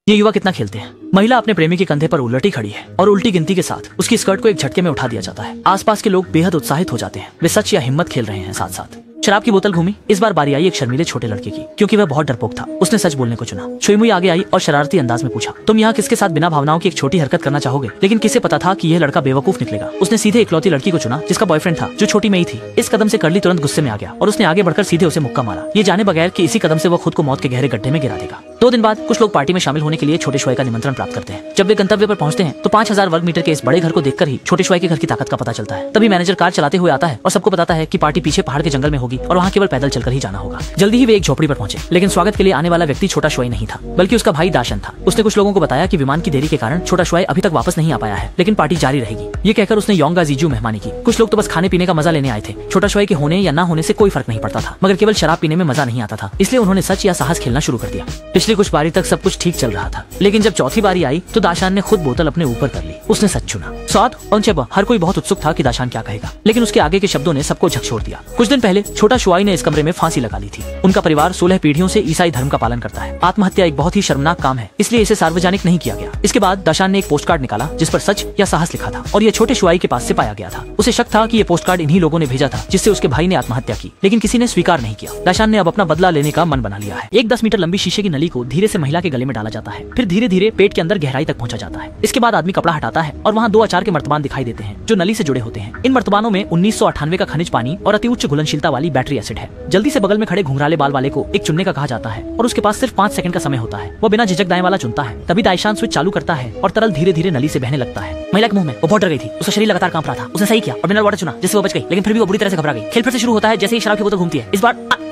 ये युवा कितना खेलते हैं। महिला अपने प्रेमी के कंधे पर उलटी खड़ी है और उल्टी गिनती के साथ उसकी स्कर्ट को एक झटके में उठा दिया जाता है। आसपास के लोग बेहद उत्साहित हो जाते हैं। वे सच या हिम्मत खेल रहे हैं। साथ साथ शराब की बोतल घूमी। इस बार बारी आई एक शर्मीले छोटे लड़के की, क्योंकि वह बहुत डरपोक था। उसने सच बोलने को चुना। छुईमुई आगे आई और शरारती अंदाज में पूछा, तुम यहाँ किसके साथ बिना भावनाओं की एक छोटी हरकत करना चाहोगे? लेकिन किसे पता था कि यह लड़का बेवकूफ निकलेगा। उसने सीधे इकलौती लड़की को चुना जिसका बॉयफ्रेंड था, जो छोटी में ही थी। इस कदम से कर्ली तुरंत गुस्से में आ गया और उसने आगे बढ़कर सीधे उसे मुक्का मारा, ये जाने बगैर कि इसी कदम से वो खुद को मौत के गहरे गड्ढे में गिरा देगा। 2 दिन बाद कुछ लोग पार्टी में शामिल होने के लिए छोटे शोए का निमंत्रण प्राप्त करते हैं। जब वे गंतव्य पर पहुंचते हैं तो 5000 वर्ग मीटर के इस बड़े घर को देखकर ही छोटे शोए के घर की ताकत का पता चलता है। तभी मैनेजर कार चलाते हुए आता है और सबको बताता है कि पार्टी पीछे पहाड़ के जंगल में होगी और वहाँ केवल पैदल चलकर ही जाना होगा। जल्दी ही वे एक झोपड़ी पर पहुंचे, लेकिन स्वागत के लिए आने वाला व्यक्ति छोटा शोए नहीं था, बल्कि उसका भाई दाशन था। उसने कुछ लोगों को बताया कि विमान की देरी के कारण छोटा शोए अभी तक वापस नहीं आ पाया है, लेकिन पार्टी जारी रहेगी। ये कहकर उसने योंगा जीजू मेहमानी की। कुछ लोग तो बस खाने पीने का मजा लेने आए थे। छोटा शोए के होने या ना होने से कोई फर्क नहीं पड़ता था, मगर केवल शराब पीने में मजा नहीं आता था, इसलिए उन्होंने सच या साहस खेलना शुरू कर दिया। पिछली कुछ बारी तक सब कुछ ठीक चल रहा था, लेकिन जब चौथी बारी आई तो दाशान ने खुद बोतल अपने ऊपर कर ली। उसने सच चुना। स्वाद और जब हर कोई बहुत उत्सुक था कि दाशान क्या कहेगा, लेकिन उसके आगे के शब्दों ने सबको झकझोर दिया। कुछ दिन पहले छोटा शुआई ने इस कमरे में फांसी लगा ली थी। उनका परिवार 16 पीढ़ियों से ईसाई धर्म का पालन करता है। आत्महत्या एक बहुत ही शर्मनाक काम है, इसलिए इसे सार्वजनिक नहीं किया गया। इसके बाद दाशान ने एक पोस्ट कार्ड निकाला जिस पर सच या साहस लिखा था, और यह छोटे शुआई के पास से पाया गया था। उसे शक था कि यह पोस्ट कार्ड इन्हीं लोगों ने भेजा था जिससे उसके भाई ने आत्महत्या की, लेकिन किसी ने स्वीकार नहीं किया। दाशान ने अब अपना बदला लेने का मन बना लिया है। एक 10 मीटर लंबी शीशे की नली को धीरे से महिला के गले में डाला जाता है, फिर धीरे धीरे पेट के अंदर गहराई तक पहुंचा जाता है। इसके बाद आदमी कपड़ा हटाता है और वहाँ 2 अचार के मर्तबान दिखाई देते हैं जो नली से जुड़े होते हैं। इन मर्तबानों में 1998 का खनिज पानी और अति उच्च घुलनशीलता वाली बैटरी एसिड है। जल्दी से बगल में खड़े घुंघराले बाल वाले को एक चुनने का कहा जाता है और उसके पास सिर्फ 5 सेकंड का समय होता है। वो बिना झिझक दाएं वाला चुनता है। तभी दाशान स्विच चालू करता है और तरल धीरे धीरे नली से बहने लगता है। महिला के मुंह में वो बहुत डर गई थी। उसका शरीर लगातार कांप रहा था। उसने सही किया और मिनरल वाटर चुना जिससे वो बच गई, लेकिन फिर भी वो बुरी तरह से घबरा गई। खेल फिर से शुरू होता है जैसे ही शराब की बोतल घूमती है। इस बार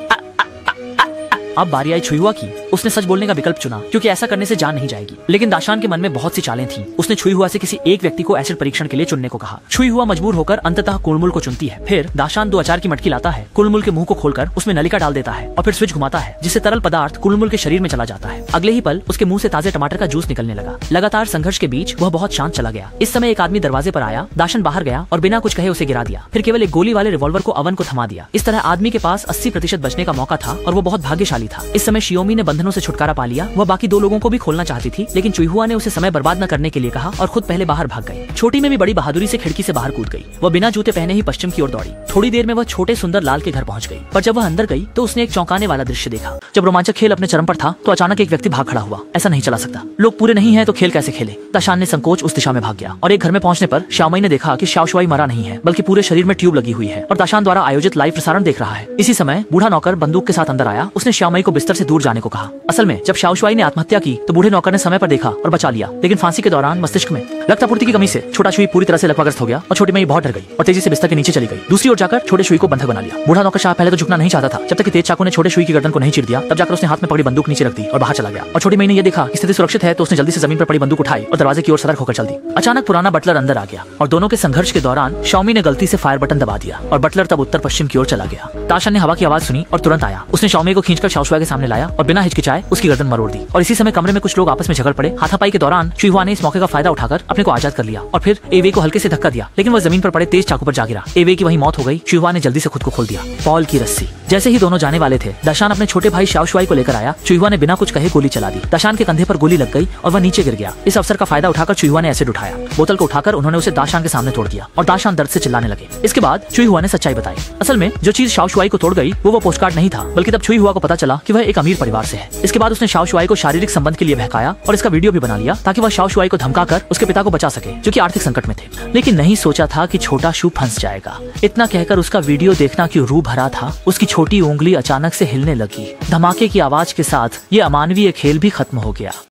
अब बारी आई छुईहुआ की। उसने सच बोलने का विकल्प चुना क्योंकि ऐसा करने से जान नहीं जाएगी, लेकिन दाशान के मन में बहुत सी चालें थीं। उसने छुईहुआ से किसी एक व्यक्ति को एसिड परीक्षण के लिए चुनने को कहा। छुईहुआ मजबूर होकर अंततः कुड़मुल को चुनती है। फिर दाशान 2 अचार की मटकी लाता है, कुड़मुल के मुंह को खोलकर उसमें नलिका डाल देता है और फिर स्विच घुमाता है जिससे तरल पदार्थ कुड़मुल के शरीर में चला जाता है। अगले ही पल उसके मुंह से ताजे टमाटर का जूस निकलने लगा। लगातार संघर्ष के बीच वह बहुत शांत चला गया। इस समय एक आदमी दरवाजे पर आया। दाशान बाहर गया और बिना कुछ कहे उसे गिरा दिया, फिर केवल एक गोली वाले रिवॉल्वर को अवन को थमा दिया। इस तरह आदमी के पास 80% बचने का मौका था और वो बहुत भाग्यशाली था। इस समय शियोमी ने बंधनों से छुटकारा पा लिया। वह बाकी 2 लोगों को भी खोलना चाहती थी, लेकिन छुईहुआ ने उसे समय बर्बाद न करने के लिए कहा और खुद पहले बाहर भाग गई। छोटी में भी बड़ी बहादुरी से खिड़की से बाहर कूद गई। वह बिना जूते पहने ही पश्चिम की ओर दौड़ी। थोड़ी देर में वह छोटे सुंदर लाल के घर पहुंच गई, पर जब वह अंदर गई तो उसने एक चौंकाने वाला दृश्य देखा। जब रोमांचक खेल अपने चरम पर था तो अचानक एक व्यक्ति भाग खड़ा हुआ। ऐसा नहीं चला सकता, लोग पूरे नहीं है तो खेल कैसे खेले? दाशान ने संकोच उस दिशा में भाग गया और एक घर में पहुंचने पर श्यामई ने देखा कि शाओशुआई मरा नहीं है, बल्कि पूरे शरीर में ट्यूब लगी हुई है और दाशान द्वारा आयोजित लाइव प्रसारण देख रहा है। इसी समय बूढ़ा नौकर बंदूक के साथ अंदर आया। उसने श्यामई को बिस्तर से दूर जाने को कहा। असल में जब शाओशुआई ने आत्महत्या की तो बूढ़े नौकर ने समय पर देखा और बचा लिया, लेकिन फांसी के दौरान मस्तिष्क में रक्तापूर्ति की कमी से छोटा शुई पूरी तरह से लकवाग्रस्त हो गया और छोटी मई बहुत डर गई और तेजी से बिस्तर के नीचे चली गई। दूसरी ओर जाकर छोटे शुई को बंधक बना लिया। बूढ़ा नौकरशाह पहले तो झुकना नहीं चाहता था, जब तक कि तेज चाकू ने छोटे शुई की गर्दन को नहीं चीर दिया। तब जाकर उसने हाथ में पकड़ी बंदूक नीचे रख दी और बाहर चला गया। और छोटी मई ने यह देखा कि स्थिति सुरक्षित है तो उसने जल्दी से जमीन पर पड़ी बंदूक उठाई और दरवाजे की ओर सतर्क होकर चल दी। अचानक पुराना बटलर अंदर आ गया और दोनों के संघर्ष के दौरान शाओमी ने गलती से फायर बटन दबा दिया और बटलर तब उत्तर पश्चिम की ओर चला गया। दाशान ने हवा की आवाज सुनी और तुरंत आया। उसने शाओमी को खींचकर शाओशुआई के सामने लाया और बिना हिचकिचाए उसकी गर्दन मरोड़ दी। और इसी समय कमरे में कुछ लोग आपस में झगड़ पड़े। हाथापाई के दौरान छुईहुआ ने इस मौके का फायदा उठाकर अपने को आजाद कर लिया और फिर एवे को हल्के से धक्का दिया, लेकिन वह जमीन पर पड़े तेज चाकू पर जा गिरा। एवे की वही मौत हो गई। छुईहुआ ने जल्दी से खुद को खोल दिया। पॉल की रस्सी। जैसे ही दोनों जाने वाले थे, दाशान अपने छोटे भाई शाओशुआई को लेकर आया। छुईहुआ ने बिना कुछ कहे गोली चला दी। दाशान के कंधे पर गोली लग गई और वह नीचे गिर गया। इस अवसर का फायदा उठाकर छुईहुआ ने एसिड उठाया। बोतल को उठाकर उन्होंने उसे दाशान के सामने तोड़ दिया और दाशान दर्द से चिल्लाने लगे। इसके बाद छुईहुआ ने सच्चाई बताई। असल में जो चीज शाओशुआई को तोड़ गई वो पोस्ट कार्ड नहीं था, बल्कि तब छुईहुआ को पता चला कि वह एक अमीर परिवार से है। इसके बाद उसने शाओशुआई को शारीरिक संबंध के लिए बहकाया और इसका वीडियो भी बना लिया ताकि वह शाओशुआई को धमकाकर उसके पिता को बचा सके, जो कि आर्थिक संकट में थे। लेकिन नहीं सोचा था कि छोटा शू फंस जाएगा। इतना कहकर उसका वीडियो देखना क्यों रूह भरा था। उसकी छोटी उंगली अचानक से हिलने लगी। धमाके की आवाज के साथ ये अमानवीय खेल भी खत्म हो गया।